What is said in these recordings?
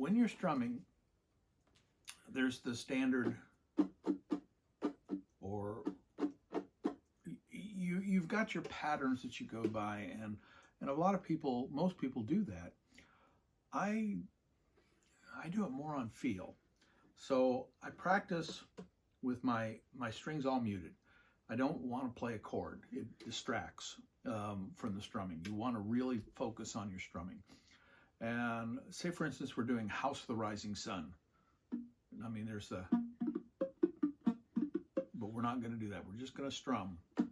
when you're strumming, there's the standard, or you've got your patterns that you go by, and a lot of people, most people do that. I do it more on feel. So I practice with my strings all muted. I don't want to play a chord. It distracts from the strumming. You want to really focus on your strumming. And say, for instance, we're doing House of the Rising Sun. I mean, there's the, but we're not going to do that. We're just going to strum. And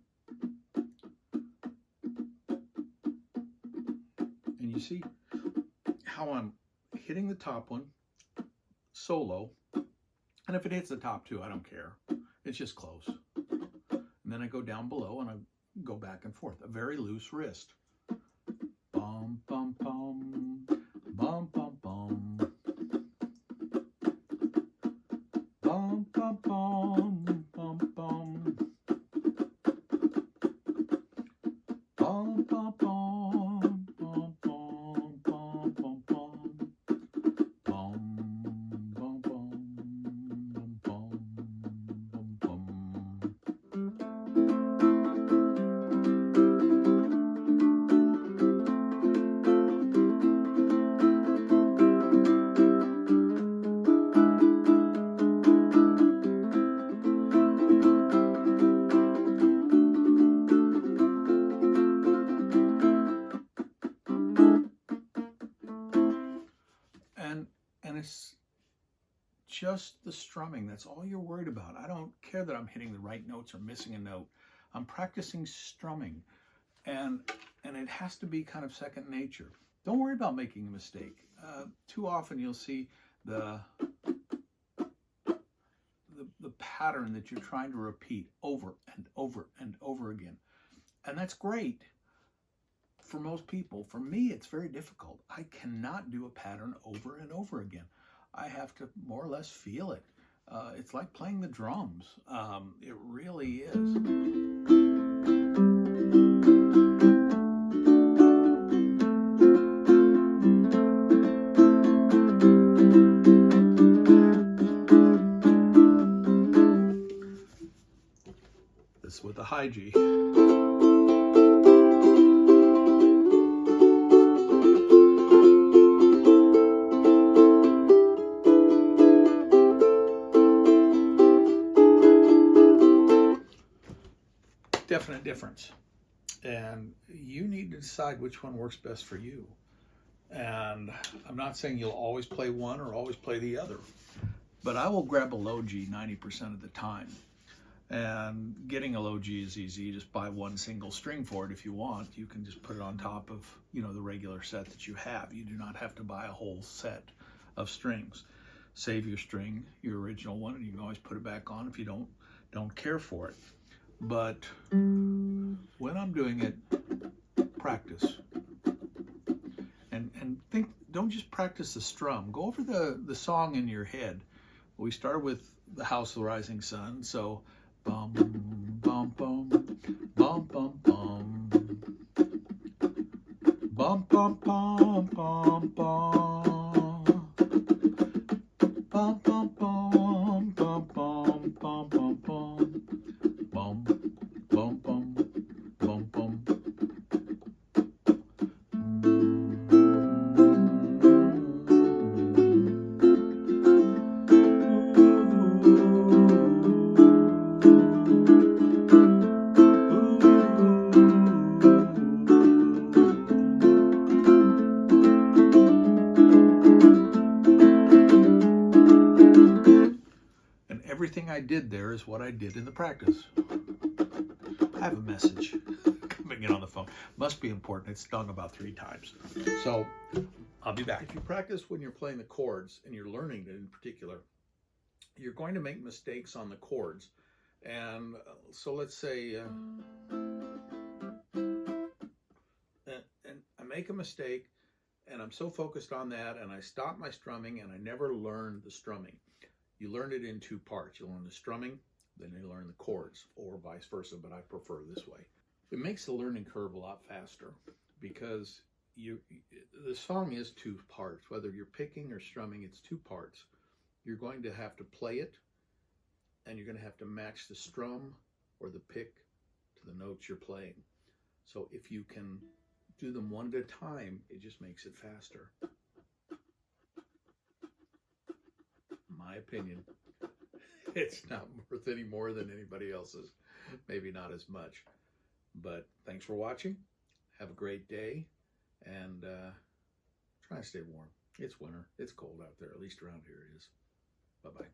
you see how I'm hitting the top one solo. And if it hits the top two, I don't care. It's just close. And then I go down below and I go back and forth. A very loose wrist. Bum, bum, bum. Bum, bum, bum. Bum, bum, bum. Bum, bum. Bum, bum, bum. Bum, bum, bum, bum, bum. And it's just the strumming. That's all you're worried about. I don't care that I'm hitting the right notes or missing a note. I'm practicing strumming, and it has to be kind of second nature. Don't worry about making a mistake. Too often you'll see the pattern that you're trying to repeat over and over and over again. And that's great for most people. For me, it's very difficult. I cannot do a pattern over and over again. I have to more or less feel it. It's like playing the drums. It really is. This with the high G. Definite difference, and you need to decide which one works best for you. And I'm not saying you'll always play one or always play the other, but I will grab a low G 90% of the time. And getting a low G is easy. You just buy one single string for it if you want. You can just put it on top of, you know, the regular set that you have. You do not have to buy a whole set of strings. Save your string, your original one, and you can always put it back on if you don't care for it. But when I'm doing it, practice. And think, don't just practice the strum. Go over the song in your head. We started with the House of the Rising Sun, so bum, bum, bum, bum, bum, bum. Bum, bum, bum, bum, bum. Bum, bum, bum, bum, bum, bum, bum, bum. Bum, bum, bum, bum, bum. And everything I did there is what I did in the practice. I have a message coming in on the phone. Must be important. It's done about 3 times. So I'll be back. If you practice when you're playing the chords and you're learning it in particular, you're going to make mistakes on the chords. And so let's say, and I make a mistake and I'm so focused on that and I stop my strumming and I never learn the strumming. You learn it in 2 parts. You learn the strumming, then you learn the chords, or vice versa, but I prefer this way. It makes the learning curve a lot faster because the song is two parts. Whether you're picking or strumming, it's two parts. You're going to have to play it, and you're going to have to match the strum or the pick to the notes you're playing. So if you can do them one at a time, it just makes it faster. My opinion. It's not worth any more than anybody else's. Maybe not as much. But thanks for watching. Have a great day. And try to stay warm. It's winter. It's cold out there. At least around here it is. Bye-bye.